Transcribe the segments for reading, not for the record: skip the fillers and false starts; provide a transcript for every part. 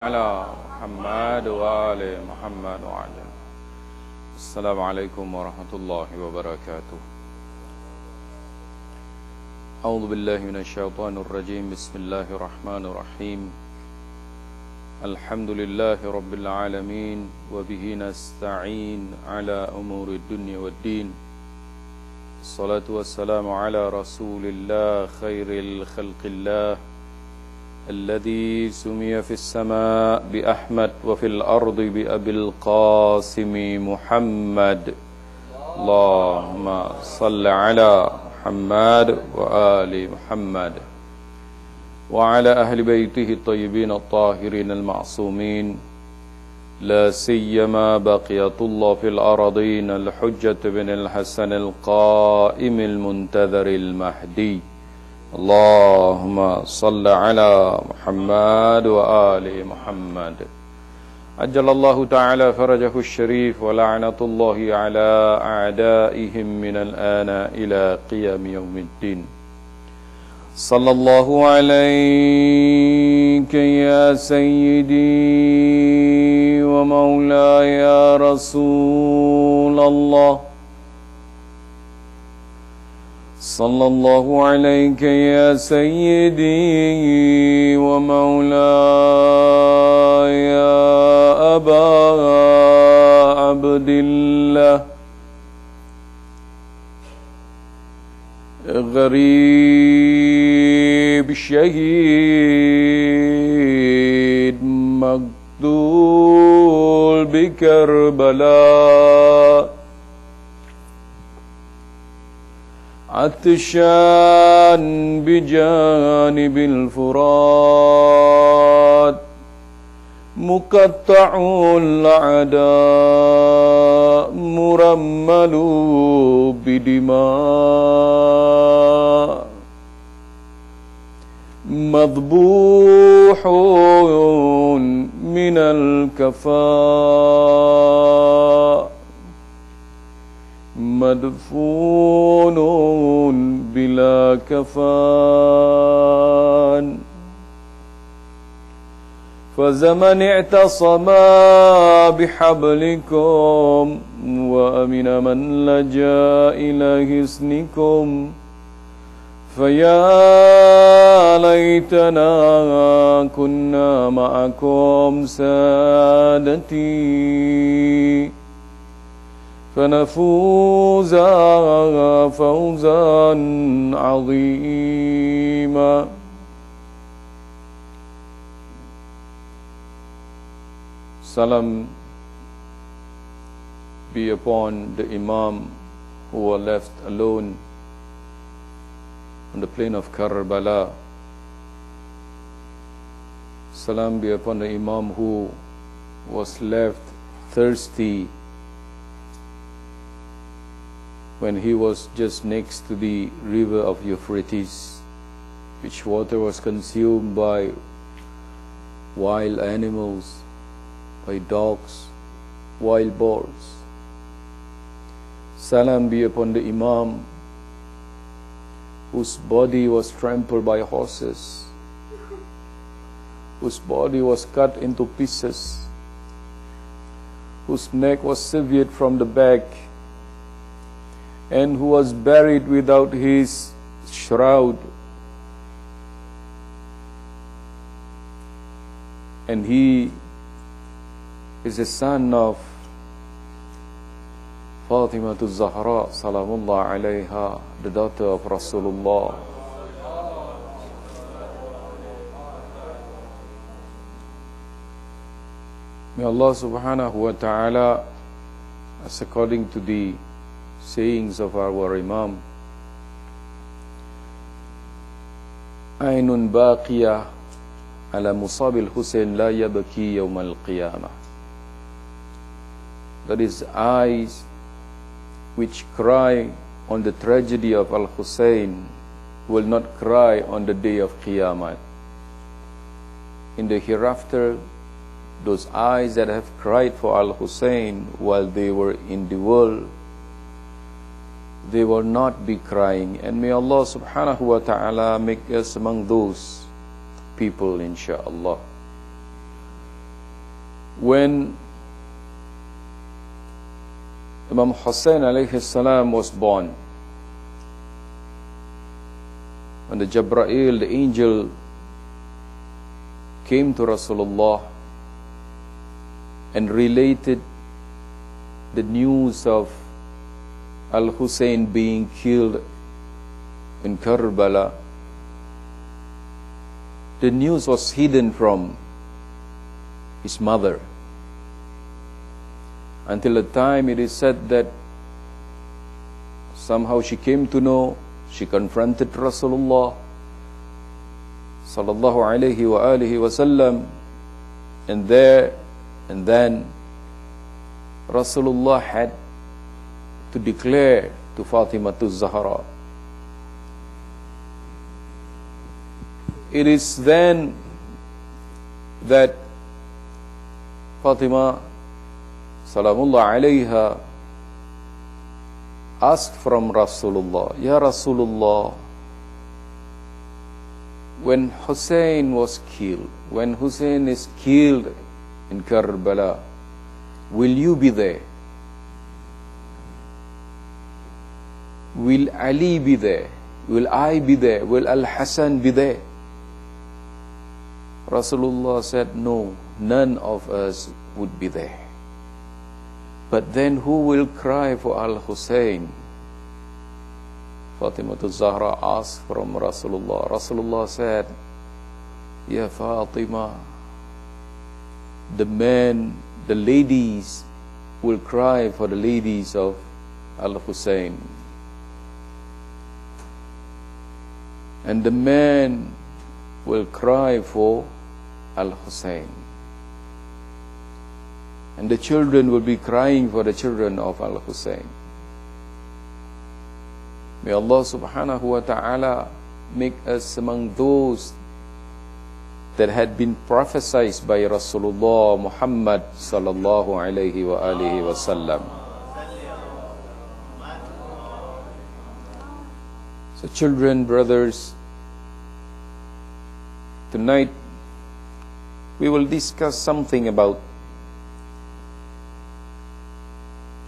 على محمد وآل محمد وعلى السلام عليكم ورحمة الله وبركاته. أعوذ بالله من الشيطان الرجيم. بسم الله الرحمن الرحيم. الحمد لله رب العالمين وبه نستعين على أمور الدنيا والدين. الصلاة والسلام على رسول الله خير الخلق الله الذي سمي في السماء بأحمد وفي الأرض بأبي القاسم محمد. اللهم صل على محمد وآل محمد وعلى أهل بيته الطيبين الطاهرين المعصومين، لا سيما بقية الله في الأرضين الحجة بن الحسن القائم المنتظر المهدي. اللهم صل على محمد وآل محمد. عجل الله تعالى فرجه الشريف ولعنة الله على أعدائهم من الآن إلى قيام يوم الدين. صلى الله عليك يا سيدي ومولاي يا رسول الله. صلى الله عليك يا سيدي ومولاي يا أبا عبد الله. غريب شهيد مقتول بكربلاء، عطشان بجانب الفرات، مقطع الأعداء مرمل بدماء، مذبوح من الكفاء، مدفون بلا كفان. فزمن اعتصم بحبلكم وأمن من لجأ إلى حصنكم، فيا ليتنا كنا معكم سادتي فنفوز فوزا عظيما. Salam be upon the Imam who were left alone on the plain of Karbala. Salam be upon the Imam who was left thirsty when he was just next to the river of Euphrates, which water was consumed by wild animals, by dogs, wild boars. Salam be upon the Imam whose body was trampled by horses, whose body was cut into pieces, whose neck was severed from the back, and who was buried without his shroud. And he is a son of Fatima Zahra Salamullah alayha, the daughter of Rasulullah. May Allah subhanahu wa ta'ala, as according to the sayings of our Imam, Ainun baqiya ala musabil Hussein la yabki yawm al-qiyamah. That is, eyes which cry on the tragedy of Al-Hussein will not cry on the day of Qiyamah. In the hereafter, those eyes that have cried for Al-Hussein while they were in the world, they will not be crying. And may Allah subhanahu wa ta'ala make us among those people, insha'Allah. When Imam Hussein alayhi salam was born, when the Jabra'il, the angel, came to Rasulullah and related the news of Al-Hussein being killed in Karbala, the news was hidden from his mother until the time it is said that somehow she came to know. She confronted Rasulullah sallallahu alayhi wa alihi wasallam, and then Rasulullah had to declare to Fatima Zahra. It is then that Fatima salamullah alayha asked from Rasulullah, Ya Rasulullah, when Hussein was killed, when Hussein is killed in Karbala, will you be there? Will Ali be there? Will I be there? Will Al-Hassan be there? Rasulullah said, no, none of us would be there. But then who will cry for Al-Hussein? Fatima Zahra asked from Rasulullah. Rasulullah said, Ya Fatima, the ladies will cry for the ladies of Al-Hussein. And the men will cry for Al-Hussein. And the children will be crying for the children of Al-Hussein. May Allah subhanahu wa ta'ala make us among those that had been prophesied by Rasulullah Muhammad sallallahu alayhi wa alihi wa sallam. So children, brothers, tonight we will discuss something about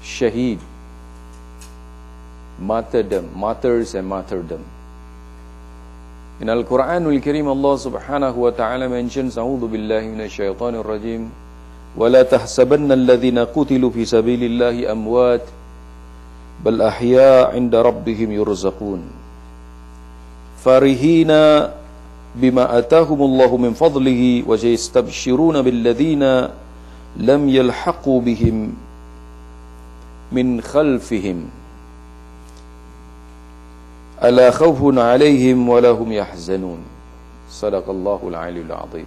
Shaheed, martyrs and martyrdom. In Al-Quran Al-Karim, Allah subhanahu wa ta'ala mentions, A'udhu billahi minash shaitanir rajim, وَلَا تَحْسَبَنَّ الَّذِينَ قُتِلُوا فِي سَبِيلِ اللَّهِ أَمْوَاتٍ بَلْ أَحْيَاءٌ عِنْدَ رَبِّهِمْ يُرْزَقُونَ فَرِحِينَ بِمَا آتَاهُمُ اللَّهُ مِنْ فَضْلِهِ وَيَسْتَبْشِرُونَ بِالَّذِينَ لَمْ يَلْحَقُوا بِهِمْ مِنْ خَلْفِهِمْ أَلَا خَوْفٌ عَلَيْهِمْ وَلَا هُمْ يَحْزَنُونَ. صدق الله العلي العظيم.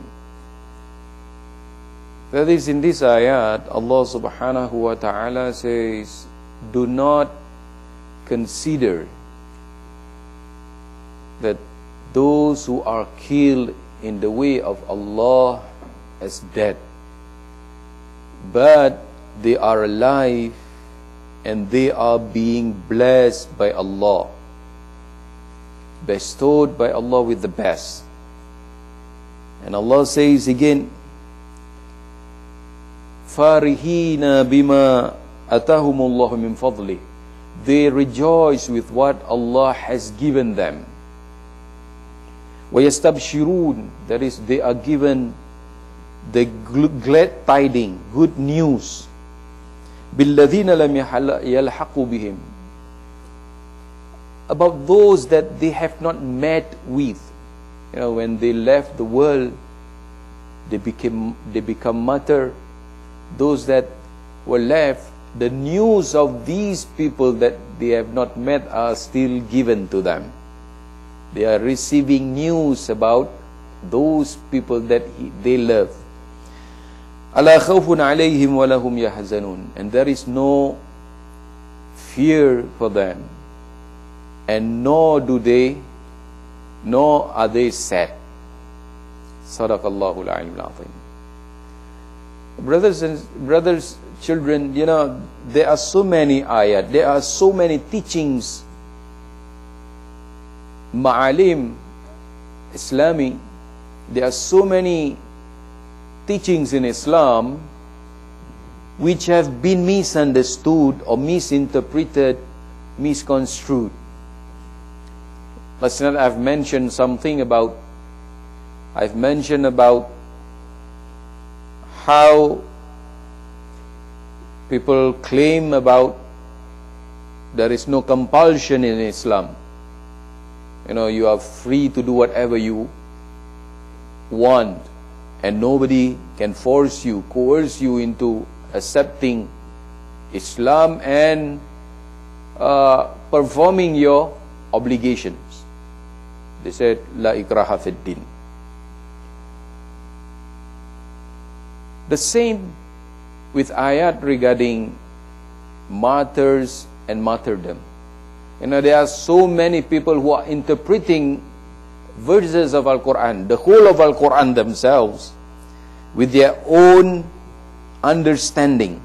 That is, in this ayat, Allah subhanahu wa ta'ala says, do not consider that those who are killed in the way of Allah as dead, but they are alive and they are being blessed by Allah, bestowed by Allah with the best. And Allah says again, Farihina bima atahumullahu min fadli. They rejoice with what Allah has given them. Wayastabshirun, that is, they are given the glad tidings, good news. Billadhina lam yalhaqu bihim, about those that they have not met with. You know, when they left the world, they become martyr. Those that were left, the news of these people that they have not met are still given to them. They are receiving news about those people that they love. Ala khawfun alayhim wa lahum yahzanun. And there is no fear for them, and nor are they sad. Sadaqallahu al-alim al-azim. Brothers, children, you know, there are so many ayat, there are so many teachings, ma'alim, Islami, there are so many teachings in Islam which have been misunderstood or misinterpreted, misconstrued. Last night I've mentioned about how people claim about there is no compulsion in Islam. You are free to do whatever you want, and nobody can force you, coerce you into accepting Islam and performing your obligations. They said, La ikraha fid din. The same with ayat regarding martyrs and martyrdom. There are so many people who are interpreting verses of Al-Quran, the whole of Al-Quran themselves, with their own understanding,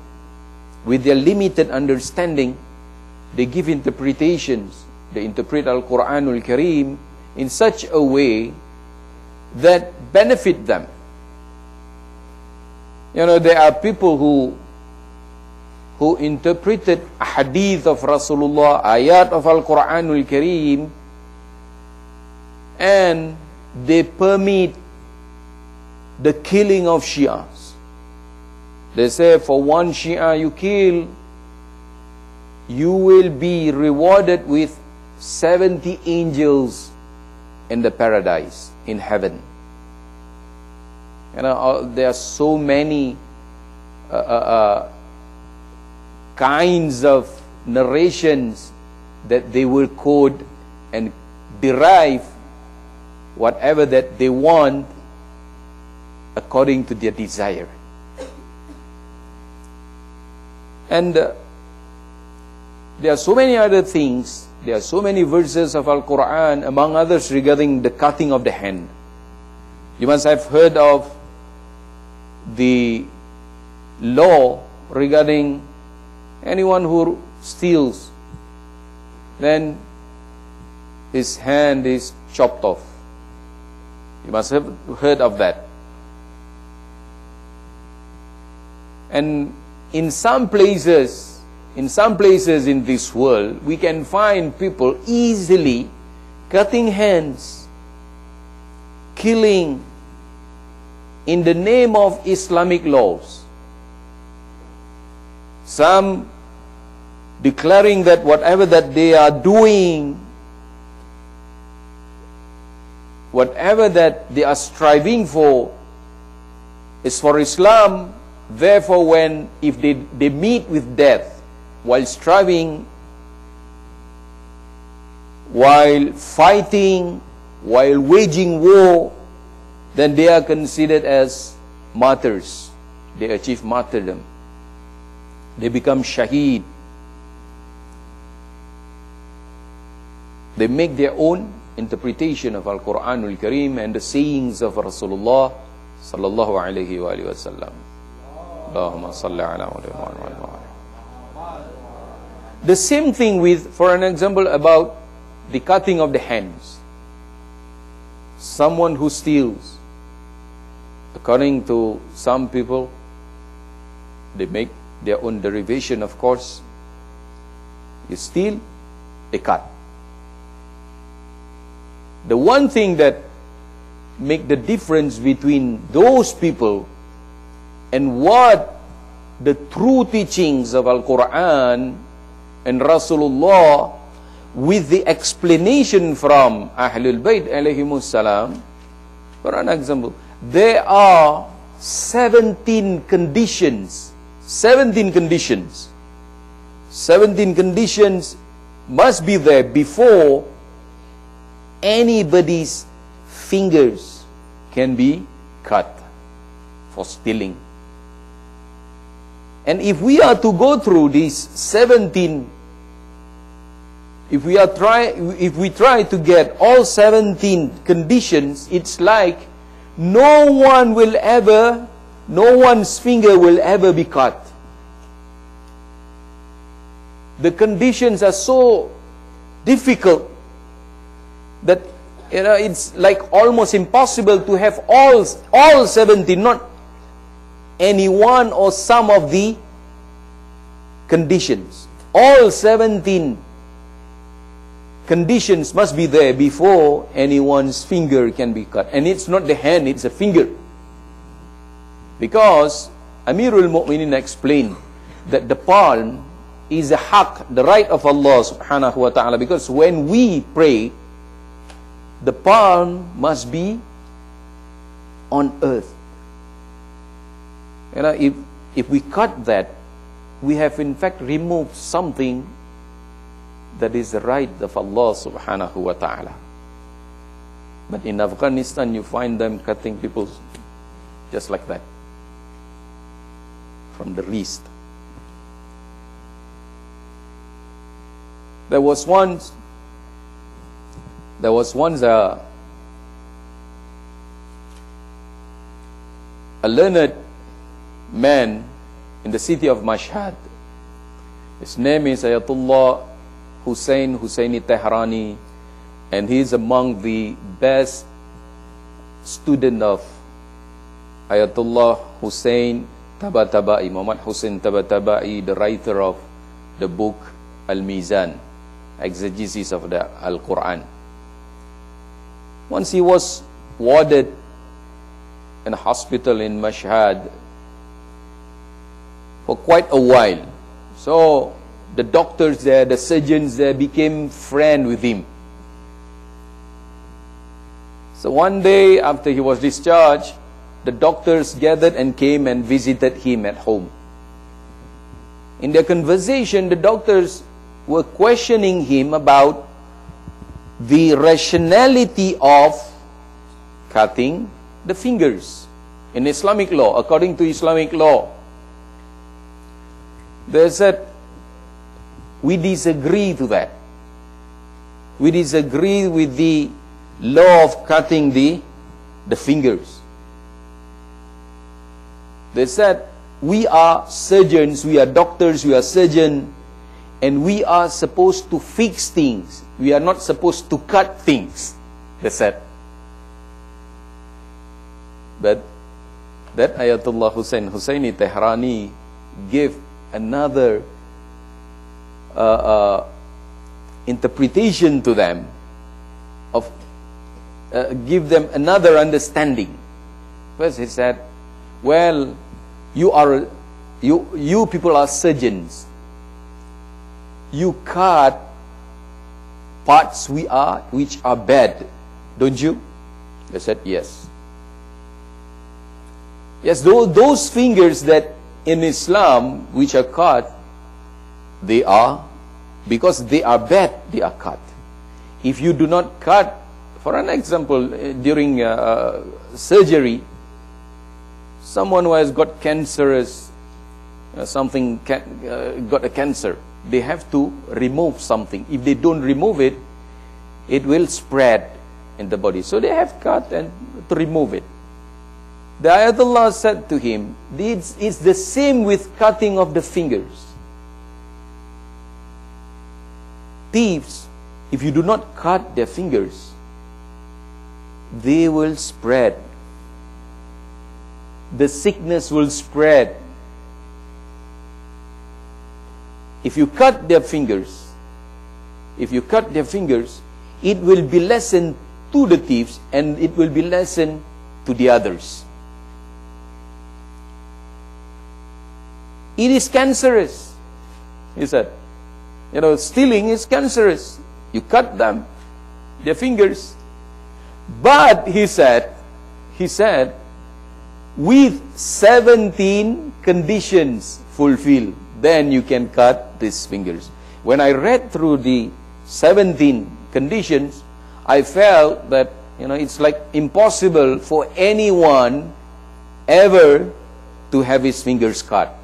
with their limited understanding. They give interpretations. They interpret Al-Quranul Kareem in such a way that benefit them. There are people who interpreted a hadith of Rasulullah, ayat of Al-Quranul Kareem, and they permit the killing of Shias. They say, for one Shia you kill, you will be rewarded with 70 angels in the paradise, in heaven. There are so many kinds of narrations that they will quote and derive whatever that they want according to their desire. And there are so many other things. There are so many verses of Al-Quran, among others regarding the cutting of the hand. You must have heard of the law regarding anyone who steals, then his hand is chopped off. You must have heard of that. And in some places in this world, we can find people easily cutting hands, killing in the name of Islamic laws. Some declaring that whatever that they are doing, whatever that they are striving for is for Islam. Therefore, if they meet with death while striving, while fighting, while waging war, then they are considered as martyrs. They achieve martyrdom. They become shaheed. They make their own interpretation of Al-Quranul Kareem and the sayings of Rasulullah sallallahu alayhi wa sallam. Allahumma salli ala Muhammad. The same thing with, for an example, about the cutting of the hands. Someone who steals, according to some people, they make their own derivation, of course. You steal, they cut. The one thing that make the difference between those people and what the true teachings of Al-Quran and Rasulullah, with the explanation from Ahlul Bayt alayhimus salam, for an example, there are 17 conditions. 17 conditions. 17 conditions must be there before anybody's fingers can be cut for stealing. And if we are to go through these 17, if we try to get all 17 conditions, it's like no one's finger will ever be cut. The conditions are so difficult that it's like almost impossible to have all 17, not any one or some of the conditions. All 17 conditions must be there before anyone's finger can be cut. And it's not the hand, it's a finger. Because Amirul Mu'minin explained that the palm is a haq, the right of Allah subhanahu wa ta'ala. Because when we pray, the palm must be on earth. You know, if we cut that, we have in fact removed something that is the right of Allah subhanahu wa ta'ala. But in Afghanistan, you find them cutting people just like that, from the wrist. There was once a learned man in the city of Mashhad. His name is Ayatollah Husseini Tehrani, and he is among the best student of Ayatollah Hussein Tabatabai, Muhammad Hussein Tabatabai, the writer of the book Al-Mizan, exegesis of the Al-Quran. Once he was warded in a hospital in Mashhad for quite a while. So the doctors there, the surgeons there became friends with him. So one day after he was discharged, the doctors gathered and came and visited him at home. In their conversation, the doctors were questioning him about the rationality of cutting the fingers in Islamic law, according to Islamic law. They said, we disagree to that. We disagree with the law of cutting the fingers. They said, we are surgeons, we are doctors, we are surgeons, and we are supposed to fix things. We are not supposed to cut things, they said. But that Ayatollah Husseini Tehrani gave another interpretation to them, give them another understanding. First he said, well, you people are surgeons. You cut parts which are bad, don't you? They said, yes. Yes, those fingers that in Islam which are cut, they are, because they are bad, they are cut. If you do not cut, for an example, during surgery, someone who has got cancerous, got a cancer, they have to remove something. If they don't remove it, it will spread in the body. So they have cut and to remove it. The Ayatollah said to him, it's the same with cutting of the fingers. Thieves, if you do not cut their fingers, they will spread. The sickness will spread. If you cut their fingers, it will be lessened to the thieves and it will be lessened to the others. It is cancerous, he said. You know, stealing is cancerous. You cut them, their fingers. But he said, with 17 conditions fulfilled, then you can cut these fingers. When I read through the 17 conditions, I felt that, you know, it's like impossible for anyone ever to have his fingers cut.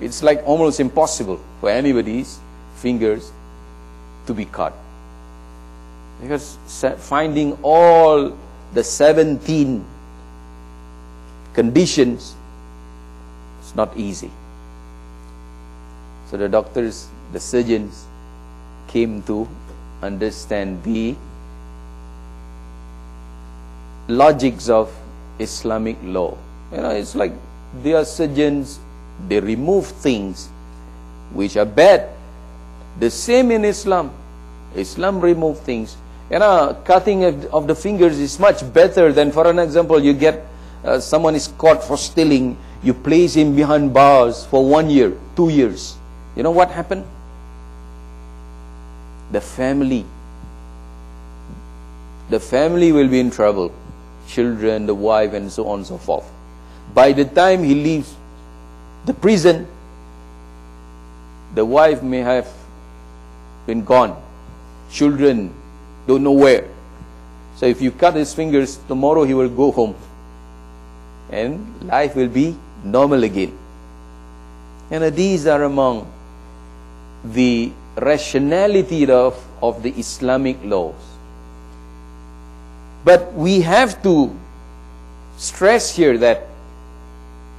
It's like almost impossible for anybody's fingers to be cut. Because finding all the 17 conditions is not easy. So the doctors, the surgeons came to understand the logics of Islamic law. You know, it's like they are surgeons, they remove things which are bad. The same in Islam. Islam remove things. Cutting of the fingers is much better than, for an example, you get someone is caught for stealing, you place him behind bars for 1 year, 2 years. You know what happened? The family will be in trouble. Children, the wife, and so on and so forth. By the time he leaves the prison, the wife may have been gone. Children don't know where. So if you cut his fingers, tomorrow he will go home. And life will be normal again. And these are among the rationality of the Islamic laws. But we have to stress here that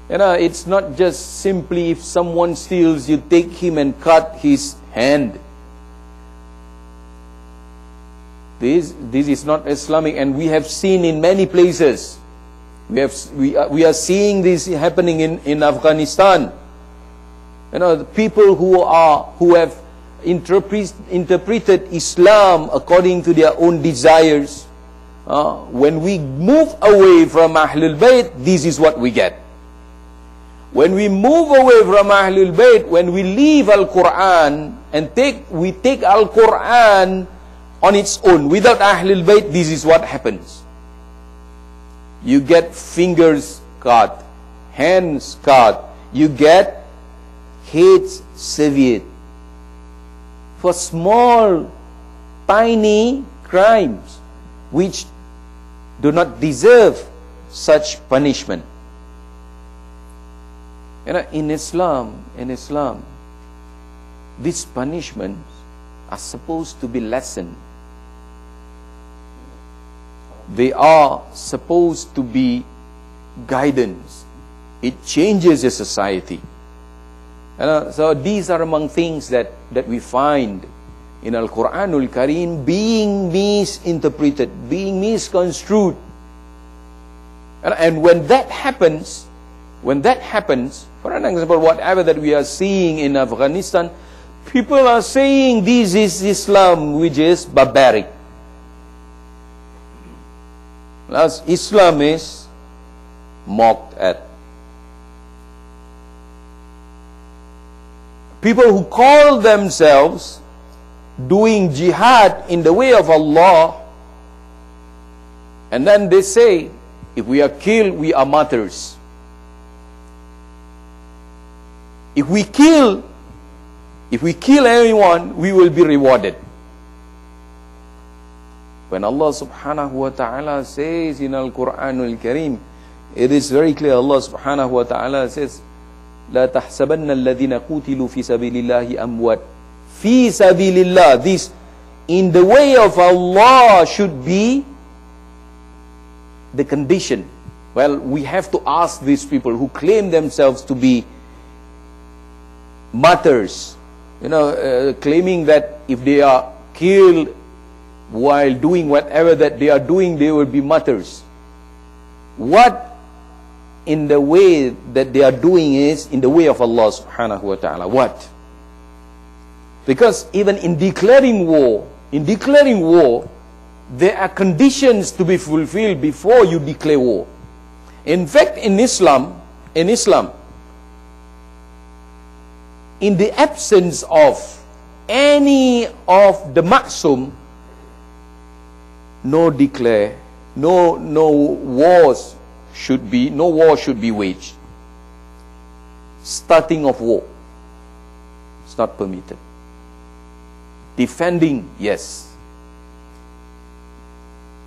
it's not just simply if someone steals, you take him and cut his hand. This is not Islamic, and we have seen in many places. We are seeing this happening in Afghanistan. The people who have interpreted Islam according to their own desires. When we move away from Ahlul Bayt, this is what we get. When we move away from Ahlul Bayt, when we leave Al-Quran and we take Al-Quran on its own, without Ahlul Bayt, this is what happens. You get fingers cut, hands cut, you get heads severed for small, tiny crimes which do not deserve such punishment. In Islam, these punishments are supposed to be lessened. They are supposed to be guidance. It changes a society. So these are among things that we find in Al-Quranul Kareem being misinterpreted, being misconstrued. And when that happens, for an example, whatever that we are seeing in Afghanistan, people are saying this is Islam, which is barbaric. As Islam is mocked at. People who call themselves doing jihad in the way of Allah, and then they say, if we are killed, we are martyrs. If we kill anyone, we will be rewarded. When Allah subhanahu wa ta'ala says in Al-Quranul Kareem, it is very clear. Allah subhanahu wa ta'ala says, لا تحسبن الذين قتلوا في سبيل الله أموات. في سبيل الله, this in the way of Allah should be the condition. Well, we have to ask these people who claim themselves to be martyrs, claiming that if they are killed while doing whatever that they are doing, they will be martyrs. What in the way that they are doing is in the way of Allah subhanahu wa ta'ala? What? Because even in declaring war, there are conditions to be fulfilled before you declare war. In fact, in Islam, in the absence of any of the ma'sum, no war should be waged. Starting of war, it's not permitted. Defending, yes.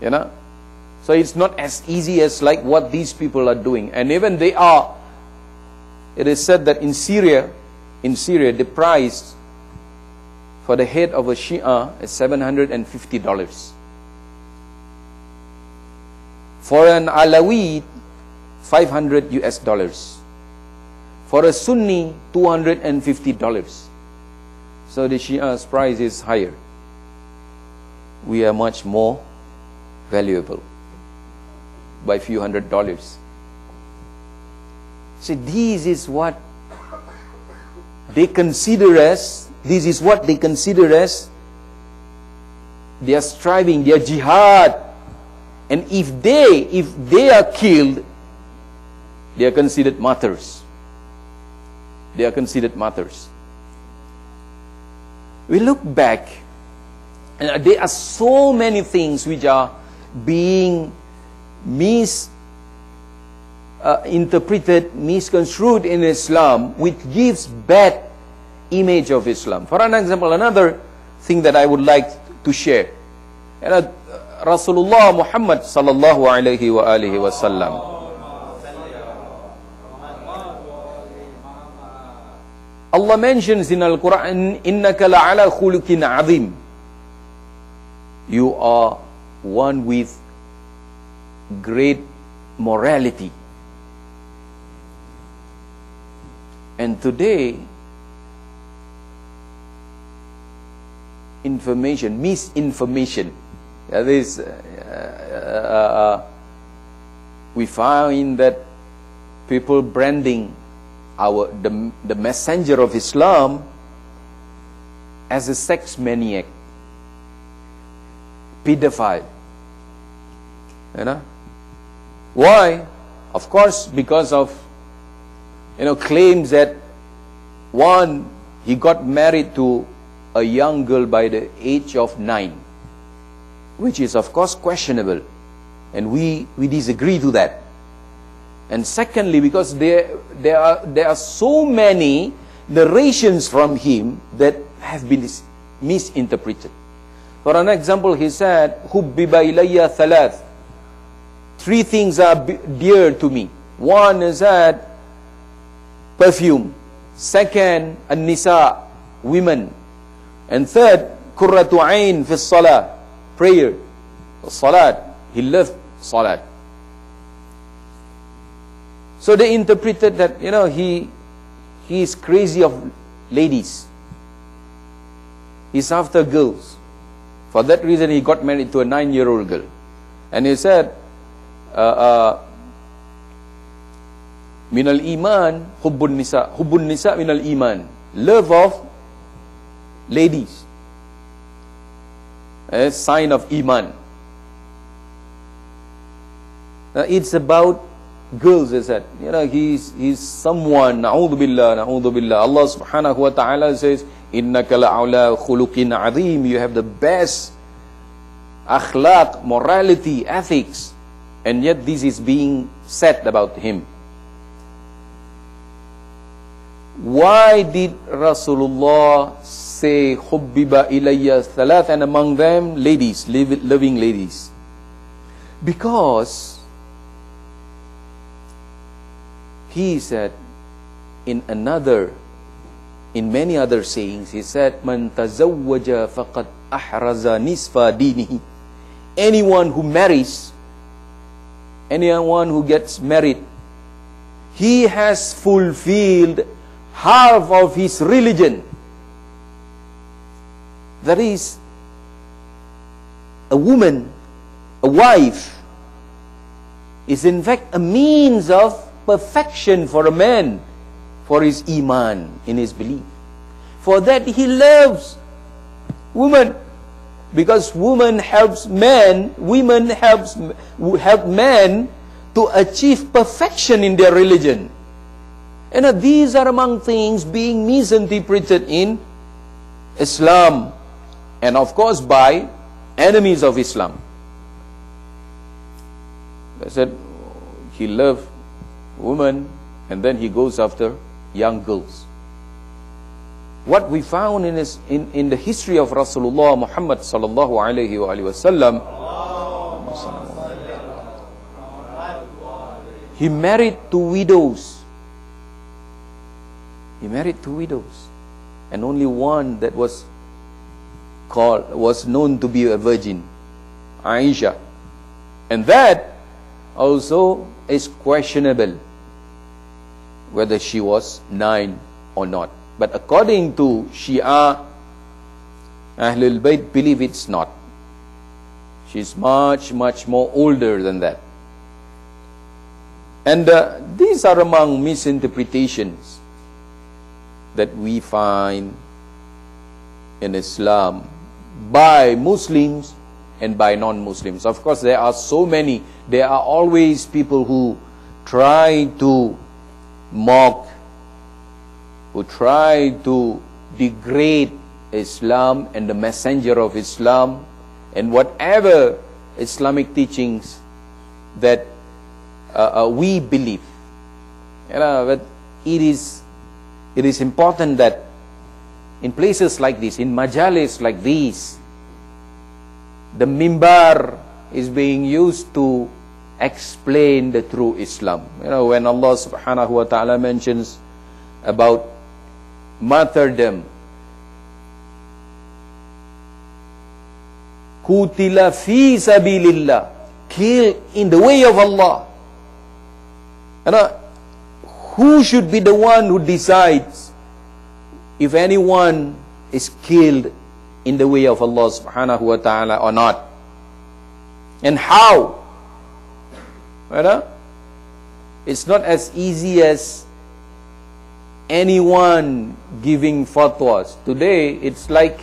So it's not as easy as like what these people are doing. And even it is said that in Syria, the price for the head of a Shia is $750. For an Alawi, $500. For a Sunni, $250. So the Shia's price is higher. We are much more valuable by few $100s. See, this is what they consider as, this is what they consider as their striving, their jihad. And if they are killed, they are considered martyrs. They are considered martyrs. We look back, and there are so many things which are being misinterpreted, misconstrued in Islam, which gives bad image of Islam. For an example, another thing that I would like to share. Rasulullah Muhammad sallallahu alaihi wa alihi wasallam, Allah mentions in Al-Quran, إِنَّكَ لَعَلَى خُلُقٍ عَظِيمٍ. You are one with great morality. And today, misinformation, that is, we find that people branding the messenger of Islam as a sex maniac, pedophile. You know? Why? Of course, because of claims that one, he got married to a young girl by the age of 9, which is of course questionable, and we disagree to that. And secondly, because there are so many narrations from him that have been misinterpreted. For an example, he said, "Hubbiba ilayya thalath." 3 things are dear to me. One is that perfume. Second, an-nisa, women. And third, qurratu ayn fi salah, prayer. Salat, he loved salat. So they interpreted that, he is crazy of ladies. He's after girls. For that reason, he got married to a 9-year-old girl. And he said, Minal iman, hubbun nisa minal iman. Love of ladies. A sign of iman. Now it's about girls, he said. He's someone, na'udhu billah. Allah subhanahu wa ta'ala says, إِنَّكَ لَعَلَى خُلُقٍ عَظِيمٍ. You have the best akhlaq, morality, ethics. And yet this is being said about him. Why did Rasulullah say, Hubbiba ilayya thalath, and among them, ladies, loving ladies? Because he said in many other sayings, he said, Man tazawwaja faqad ahraza nisfa dinihi. Anyone who marries, anyone who gets married, he has fulfilled half of his religion. That is, a woman, a wife, is in fact a means of perfection for a man, for his iman, in his belief. For that he loves woman, because woman helps men, women help men to achieve perfection in their religion. And these are among things being misinterpreted in Islam, and of course by enemies of Islam. They said he loved women, and then he goes after young girls. What we found in the history of Rasulullah Muhammad sallallahu alaihi wasallam, he married 2 widows. He married 2 widows, and only one that was known to be a virgin, Aisha. And that also is questionable, whether she was 9 or not. But according to Shia, Ahlul Bayt believe it's not. She's much, much more older than that. And these are among misinterpretations that we find in Islam by Muslims and by non-Muslims. Of course, there are so many. There are always people who try to mock, who try to degrade Islam and the messenger of Islam and whatever Islamic teachings that we believe. But it is important that in places like this, in majalis like these, the mimbar is being used to explain the true Islam. When Allah subhanahu wa ta'ala mentions about martyrdom, Kutila fi sabilillah, kill in the way of Allah. Who should be the one who decides if anyone is killed in the way of Allah subhanahu wa ta'ala or not? And how? It's not as easy as anyone giving fatwas. Today, it's like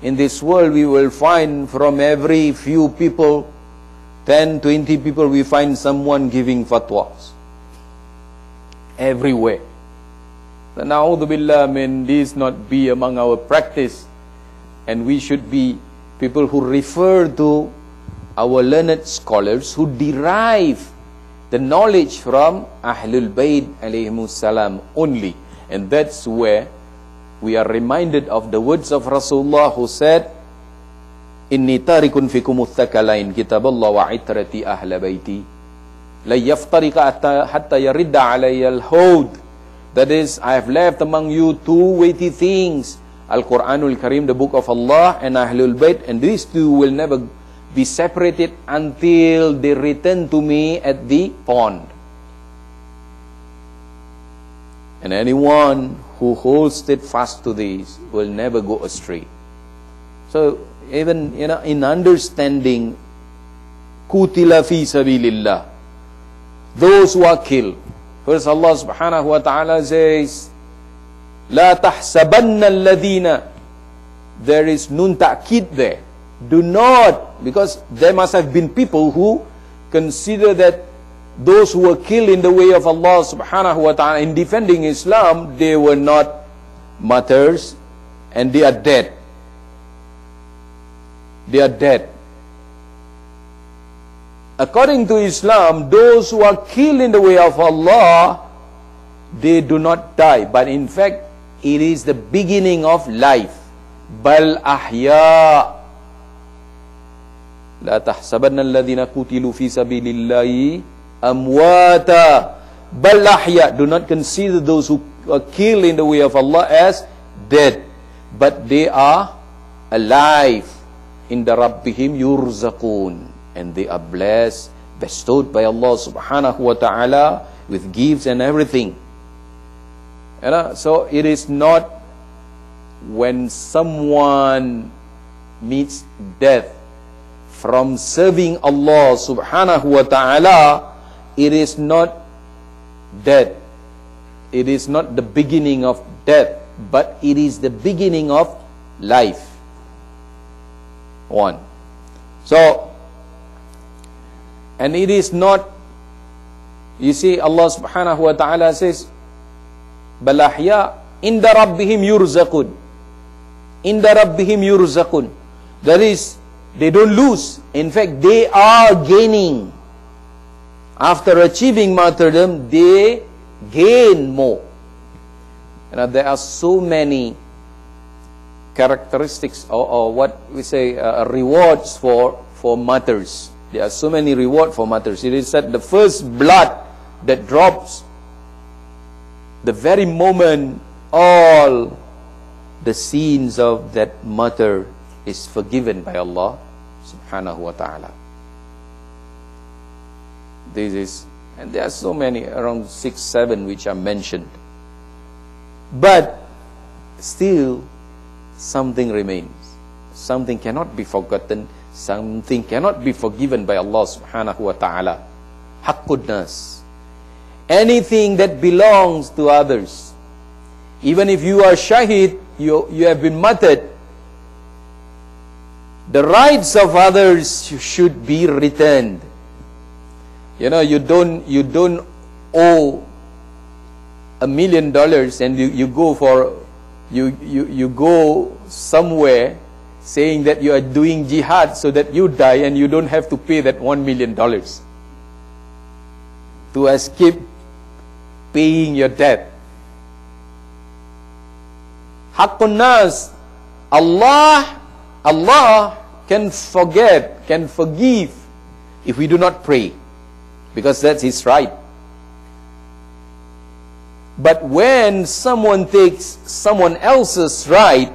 in this world we will find from every few people, 10, 20 people, we find someone giving fatwas. Everywhere. Na'udhu billah, this not be among our practice, and we should be people who refer to our learned scholars who derive the knowledge from Ahlul Bayt alayhimus salam only. And that's where we are reminded of the words of Rasulullah who said, Inni tarikun fikum uthakalain kitaballah wa itrati ahla bayti la yaftarika hatta yaridda alayya al-hawd. That is, I have left among you two weighty things, Al-Quranul Karim, the book of Allah, and Ahlul Bayt, and these two will never be separated until they return to me at the pond. And anyone who holds steadfast to these will never go astray. So even in understanding Kutila fi sabilillah, those who are killed, first Allah subhanahu wa ta'ala says, La tahsabanna alladhina, there is nun ta'kid there. Do not, because there must have been people who consider that those who were killed in the way of Allah subhanahu wa ta'ala in defending Islam, they were not martyrs and they are dead. They are dead. According to Islam, those who are killed in the way of Allah, they do not die, but in fact, it is the beginning of life. Bal ahya. La tahsabanna alladhina qutilu fi sabilillahi amwata bal ahya. Do not consider those who are killed in the way of Allah as dead, but they are alive. Inda rabbihim yurzaqun, and they are blessed, bestowed by Allah subhanahu wa ta'ala with gifts and everything. So it is not when someone meets death from serving Allah subhanahu wa ta'ala, it is not death. It is not the beginning of death, but it is the beginning of life. One. So, and it is not, you see, Allah subhanahu wa ta'ala says, Balahya inda rabbihim yurzaqun. Inda rabbihim yurzaqun. That is, they don't lose. In fact, they are gaining. After achieving martyrdom, they gain more. There are so many characteristics or what we say rewards for martyrs. There are so many rewards for martyrs. It is said the first blood that drops, the very moment all the sins of that martyr is forgiven by Allah subhanahu wa ta'ala. This is, and there are so many, around 6, 7 which are mentioned. But still, something remains. Something cannot be forgotten. Something cannot be forgiven by Allah subhanahu wa ta'ala. Haqqun nas. Anything that belongs to others, Even if you are shahid, you have been martyred, the rights of others should be returned. You know, you don't owe $1 million and you go somewhere saying that you are doing jihad so that you die and you don't have to pay that $1 million to escape paying your debt. Haqqun nas, Allah can forgive if we do not pray, because that's His right. But when someone takes someone else's right,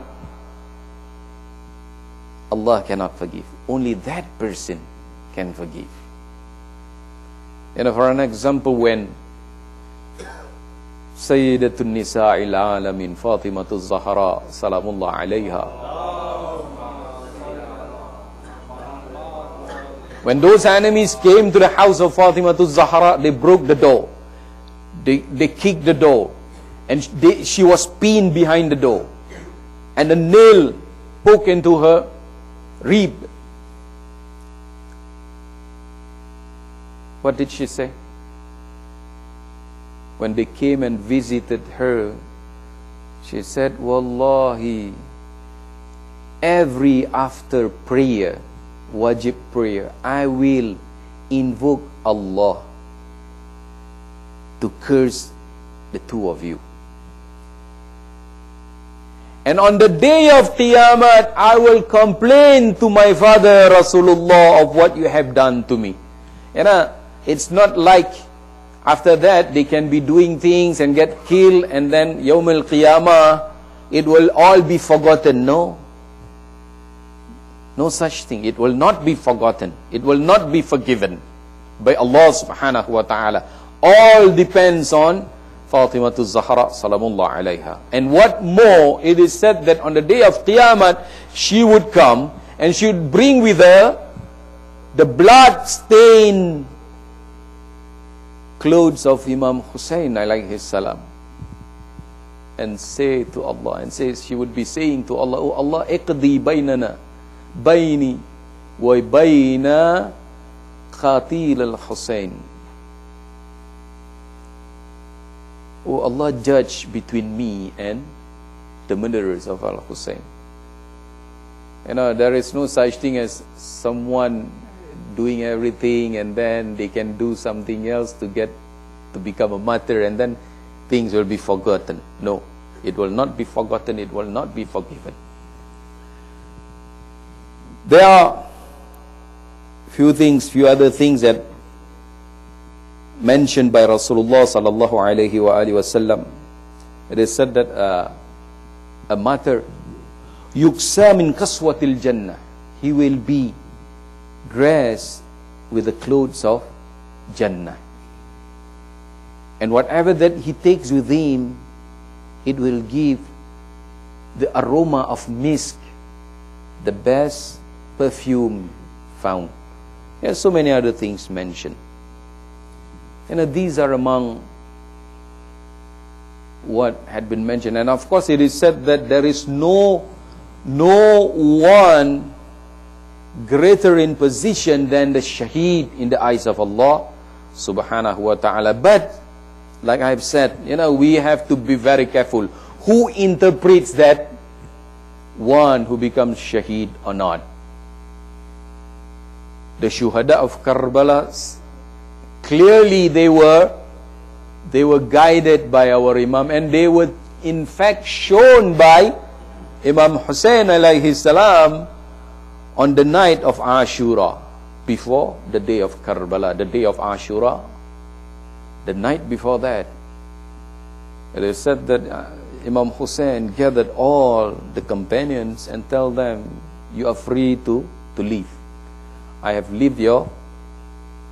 Allah cannot forgive. Only that person can forgive. You know, for an example, when Sayyidatun Nisa'il Alamin Fatimatu Zahra Salamullah alayha, when those enemies came to the house of Fatimatu Zahra, they broke the door. They kicked the door, and she was pinned behind the door, and a nail poked into her rib. What did she say? When they came and visited her, she said, Wallahi, every after prayer, wajib prayer, I will invoke Allah to curse the two of you. And on the day of Qiyamah, I will complain to my father Rasulullah of what you have done to me. You know, it's not like after that they can be doing things and get killed and then Yawm al-Qiyamah, it will all be forgotten. No. No such thing. It will not be forgotten. It will not be forgiven by Allah subhanahu wa ta'ala. All depends on Fatimatu Zahra Salamullah alayha. And what more, it is said that on the day of Qiyamah, she would come and she would bring with her the blood-stained clothes of Imam Hussein alayhi salam, and say to Allah, and says she would be saying to Allah, Oh Allah, iqdi baynana, bayni wa bayna qatil al-Hussein. Oh Allah, judge between me and the murderers of Al-Hussein. You know, there is no such thing as someone doing everything and then they can do something else to become a martyr and then things will be forgotten. No, it will not be forgotten, it will not be forgiven. There are few other things that mentioned by Rasulullah sallallahu alaihi wasallam. It is said that a martyr, yuksa min kaswatil jannah, he will be dressed with the clothes of Jannah, and whatever that he takes with him, it will give the aroma of misk, the best perfume found. There are so many other things mentioned. You know, these are among what had been mentioned. And of course, it is said that there is no one greater in position than the shaheed in the eyes of Allah subhanahu wa ta'ala. But, like I've said, you know, we have to be very careful. Who interprets that one who becomes shaheed or not? The shuhada of Karbala, clearly they were guided by our Imam, and they were in fact shown by Imam Hussein alayhi salam on the night of Ashura, before the day of Karbala, the day of Ashura, the night before that. It is said that Imam Hussein gathered all the companions and tell them, you are free to leave. I have lived your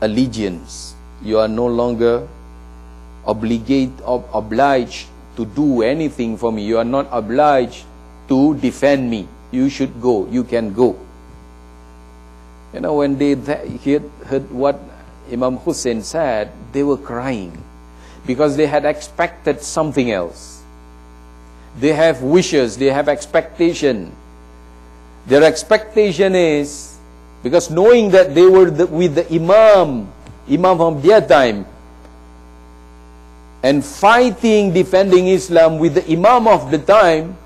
allegiance. You are no longer obliged to do anything for me. You are not obliged to defend me. You should go. You can go. You know, when they heard what Imam Hussein said, they were crying because they had expected something else. They have wishes, they have expectation. Their expectation is, because knowing that they were with the Imam of their time, and fighting, defending Islam with the Imam of the time,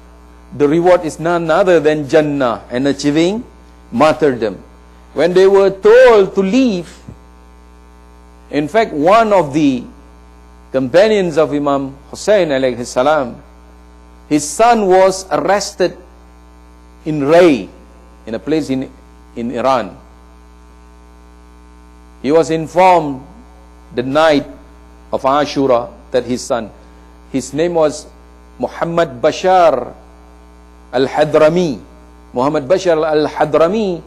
the reward is none other than Jannah and achieving martyrdom. When they were told to leave, in fact, one of the companions of Imam Hussein alayhi salam, his son was arrested in Ray, in a place in Iran. He was informed the night of Ashura that his son, his name was Muhammad Bashar al-Hadrami. Muhammad Bashar al-Hadrami,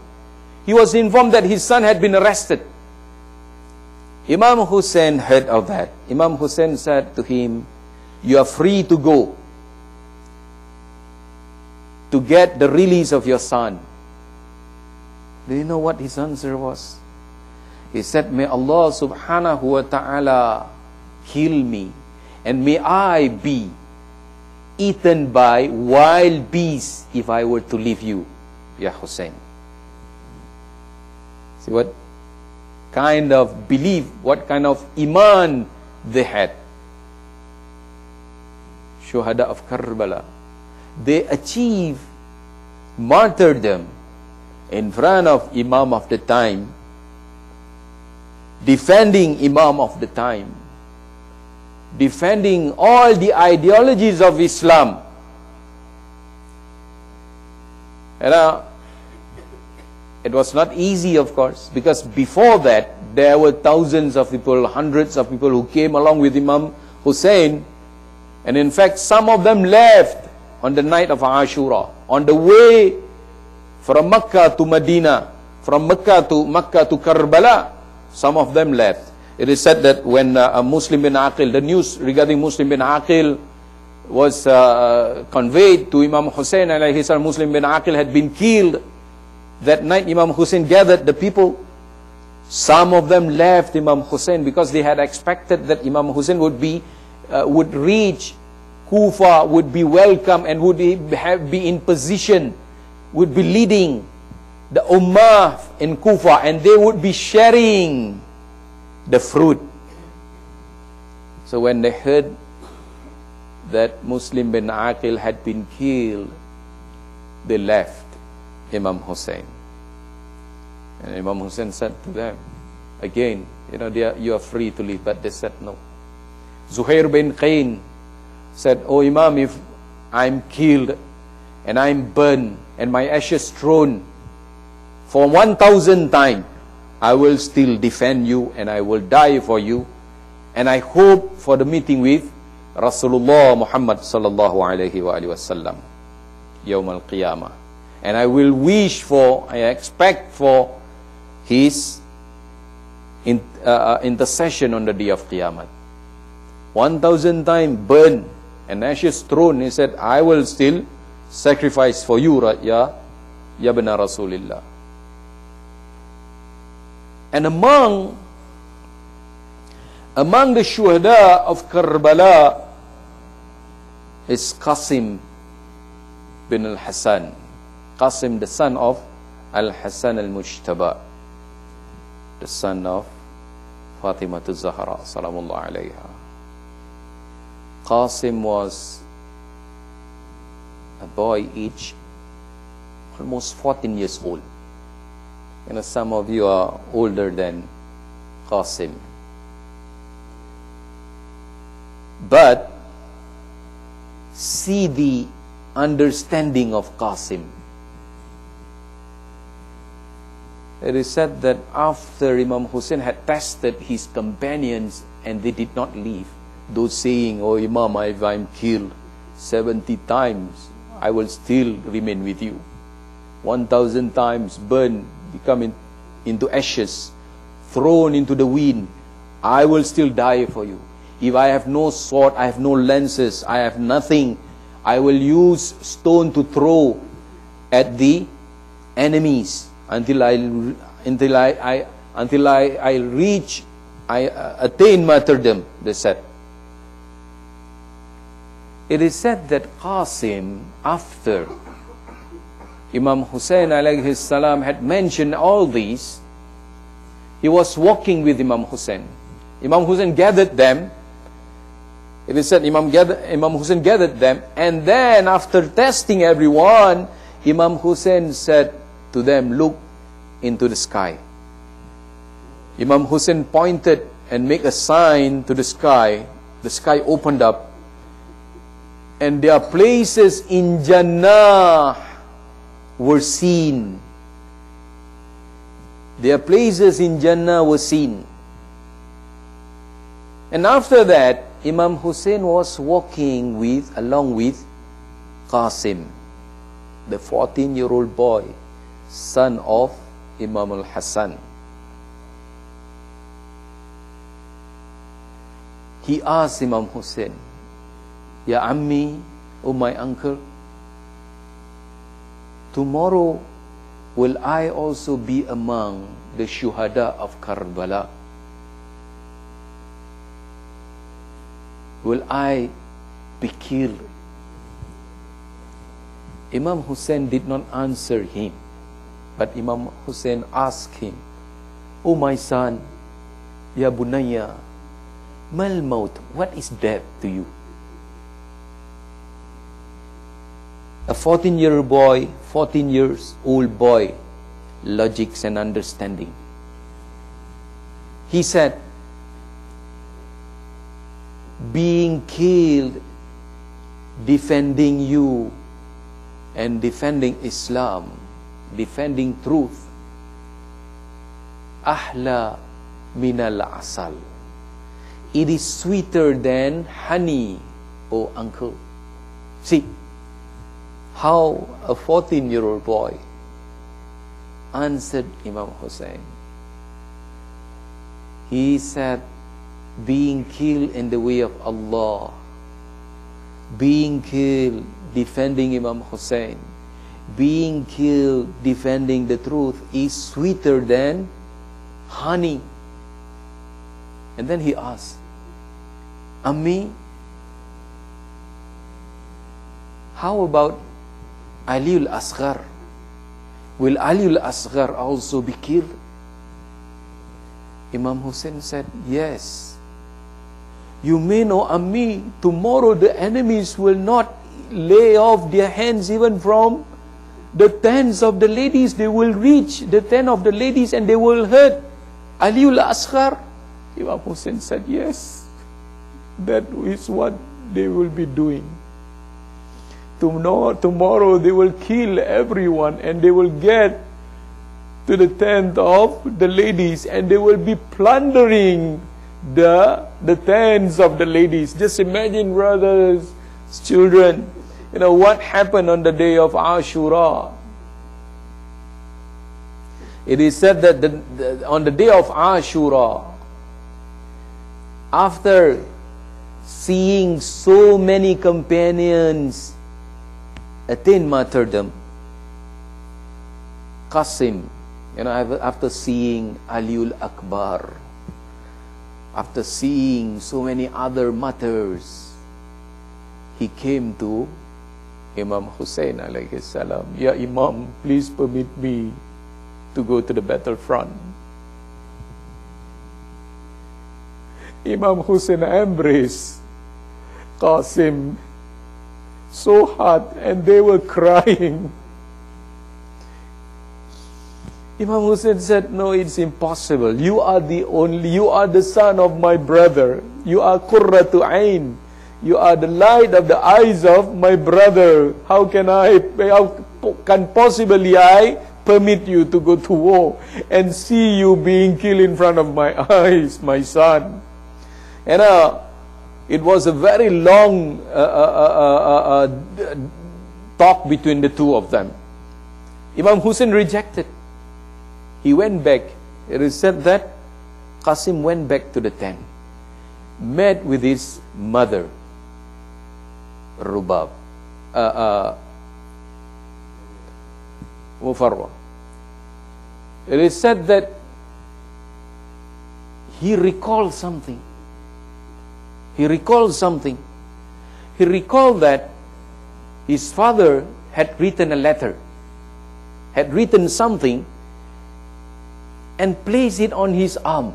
he was informed that his son had been arrested. Imam Hussein heard of that. Imam Hussein said to him, "You are free to go to get the release of your son." Do you know what his answer was? He said, "May Allah subhanahu wa ta'ala kill me, and may I be eaten by wild beasts if I were to leave you, Ya Hussein." See what kind of belief, what kind of iman they had. Shuhada of Karbala, they achieved martyrdom in front of Imam of the time, defending Imam of the time, defending all the ideologies of Islam. And it was not easy, of course, because before that, there were thousands of people, hundreds of people who came along with Imam Hussein. And in fact, some of them left on the night of Ashura. On the way from Makkah to Medina, from Makkah to Karbala, some of them left. It is said that when Muslim bin Aqil, the news regarding Muslim bin Aqil was conveyed to Imam Hussein alayhi salam, Muslim bin Aqil had been killed. That night Imam Hussein gathered the people. Some of them left Imam Hussein because they had expected that Imam Hussein would reach Kufa, would be welcome, and would be in position, would be leading the Ummah in Kufa, and they would be sharing the fruit. So when they heard that Muslim bin Aqil had been killed, they left Imam Hussein. And Imam Hussein said to them, again, you are free to leave, but they said no. Zuhair bin Qayn said, "Oh Imam, if I'm killed and I'm burned and my ashes thrown for 1,000 times, I will still defend you and I will die for you. And I hope for the meeting with Rasulullah Muhammad sallallahu alayhi wa sallam, Yawm al-Qiyamah. And I will wish for, I expect for his intercession on the day of Qiyamah. 1,000 times burned and ashes thrown, he said, I will still sacrifice for you, ya bana Rasulillah." And among the shuhada of Karbala is Qasim bin al-Hasan. Qasim, the son of Al-Hasan al-Mujtaba, the son of Fatimah al-Zahra, salamullah alayha. Qasim was a boy aged almost 14 years old. Some of you are older than Qasim. But see the understanding of Qasim. It is said that after Imam Hussein had tested his companions and they did not leave, those saying, "Oh Imam, if I'm killed 70 times, I will still remain with you. 1,000 times burned, become into ashes, thrown into the wind, I will still die for you. If I have no sword, I have no lances, I have nothing, I will use stone to throw at the enemies until I attain martyrdom," they said. It is said that Qasim, after Imam Hussein alayhi salam had mentioned all these, he was walking with Imam Hussein. Imam Hussein gathered them. It is said Imam Hussein gathered them, and then after testing everyone, Imam Hussein said to them, look into the sky. Imam Hussein pointed and made a sign to the sky. The sky opened up, and there are places in Jannah were seen. Their places in Jannah were seen. And after that, Imam Hussein was walking along with Qasim, the 14-year-old boy, son of Imam al-Hassan. He asked Imam Hussein, Ya Ammi, O my uncle, tomorrow will I also be among the shuhada of Karbala? Will I be killed? Imam Hussein did not answer him, but Imam Hussein asked him, O my son, Ya Bunayya, Mal Maut, what is death to you? A 14 years old boy, logics and understanding. He said, being killed, defending you and defending Islam, defending truth, ahla minal asal. It is sweeter than honey, O uncle. See how a 14-year-old boy answered Imam Hussein. He said, being killed in the way of Allah, being killed defending Imam Hussein, being killed defending the truth is sweeter than honey. And then he asked, Ammi, how about Ali al-Asghar? Will Ali al-Asghar also be killed? Imam Hussein said, yes. You may know, Ammi, tomorrow the enemies will not lay off their hands even from the tents of the ladies. They will reach the tent of the ladies and they will hurt Ali al-Asghar. Imam Hussein said, yes. That is what they will be doing. Tomorrow they will kill everyone and they will get to the tent of the ladies and they will be plundering the tents of the ladies. Just imagine, brothers, children, what happened on the day of Ashura. It is said that on the day of Ashura, after seeing so many companions attain martyrdom, Qasim, after seeing Aliul Akbar, after seeing so many other martyrs, he came to Imam Hussein alayhi salam. Ya Imam, please permit me to go to the battlefront. Imam Hussein embraced Qasim so hard and they were crying. Imam Hussein said, no, it's impossible. You are the son of my brother. You are Qurratu Ain. You are the light of the eyes of my brother. How can possibly I permit you to go to war and see you being killed in front of my eyes, my son? And it was a very long talk between the two of them. Imam Hussein rejected. He went back. It is said that Qasim went back to the tent, met with his mother, Rubab, Mufarwa. It is said that he recalled something. He he recalled that his father had written a letter, had written something, and placed it on his arm,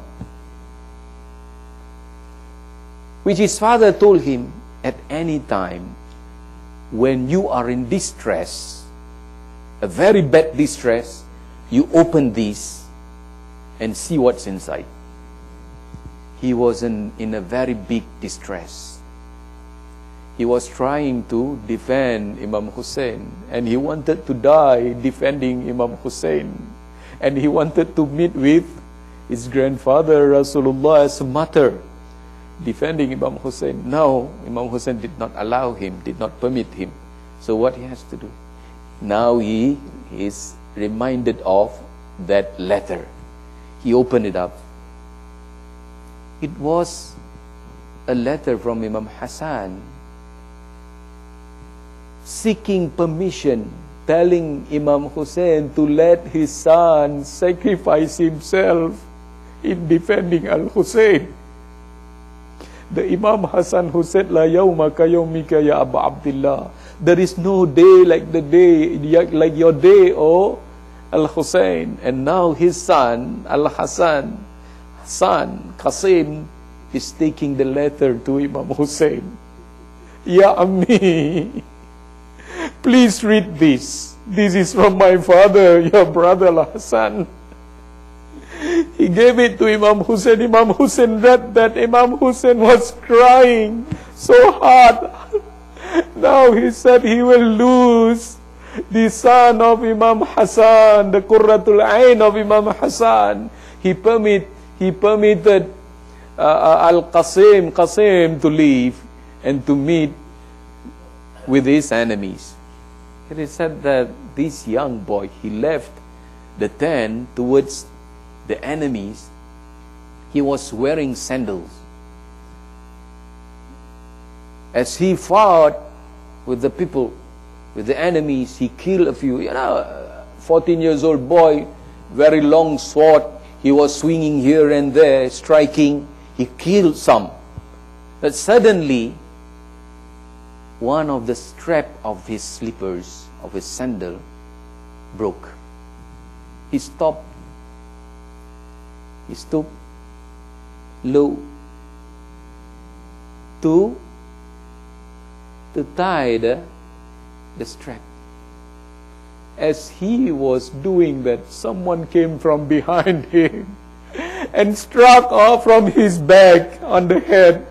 which his father told him, at any time when you are in distress, a very bad distress, you open this and see what's inside. He was in a very big distress. He was trying to defend Imam Hussein, and he wanted to die defending Imam Hussein, and he wanted to meet with his grandfather Rasulullah as a martyr, defending Imam Hussein. Now, Imam Hussein did not allow him, did not permit him. So what he has to do? Now he is reminded of that letter. He opened it up. It was a letter from Imam Hassan seeking permission, telling Imam Hussein to let his son sacrifice himself in defending Al-Hussein. The Imam Hassan who said, La yawma ka yawmika ya Aba Abdullah. There is no day like the day, like your day, O Al-Hussein. And now his son, Al-Hassan, son, Qasim, is taking the letter to Imam Hussein. Ya Ammi, please read this. This is from my father, your brother Al-Hassan. He gave it to Imam Hussein. Imam Hussein read that. Imam Hussein was crying so hard. Now he said he will lose the son of Imam Hassan, the Qurratul Ain of Imam Hassan. He permitted Qasim to leave and to meet with his enemies. It is said that this young boy, he left the tent towards the enemies. He was wearing sandals. As he fought with the people, with the enemies, he killed a few. 14 years old boy, very long sword. He was swinging here and there, striking. He killed some. But suddenly, one of the strap of his slippers, of his sandal, broke. He stopped. He stooped low to tie the strap. As he was doing that, someone came from behind him and struck off from his back on the head.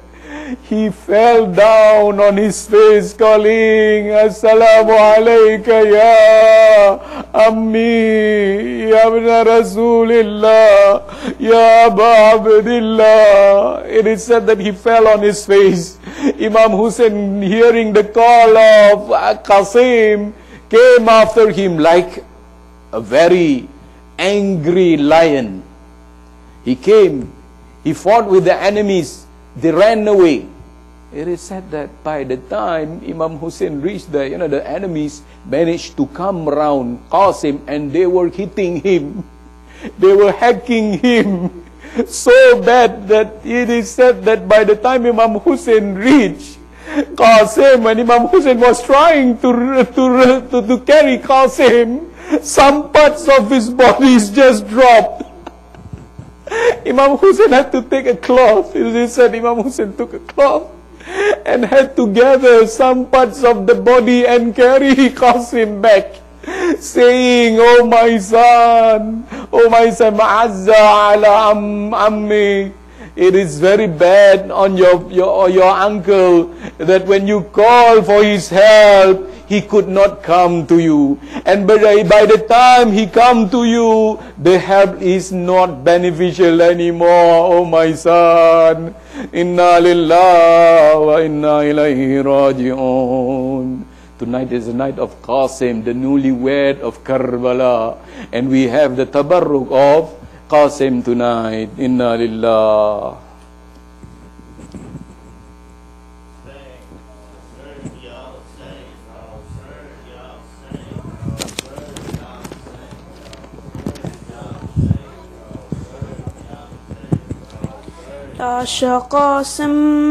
He fell down on his face calling, Assalamu alayka ya Ammi, ya ibn Rasulillah, ya Aba Abdillah. It is said that he fell on his face. Imam Hussein, hearing the call of Qasim, came after him like a very angry lion. He came, he fought with the enemies. They ran away. It is said that by the time Imam Hussein reached there, the enemies managed to come around Qasim and they were hitting him. They were hacking him so bad that it is said that by the time Imam Hussein reached Qasim, and Imam Hussein was trying to carry Qasim, some parts of his body just dropped. Imam Hussein had to take a cloth. It is said Imam Hussein took a cloth and had to gather some parts of the body and carry Qasim back, saying, Oh my son, ma'azza ala ammi. It is very bad on your uncle that when you call for his help, he could not come to you. And by the time he come to you, the help is not beneficial anymore. Oh my son, inna lillahi wa inna ilayhi raji'un. Tonight is the night of Qasim, the newlywed of Karbala. And we have the tabarruk of Qasim tonight. Inna lillah. Ya Shah Qasim.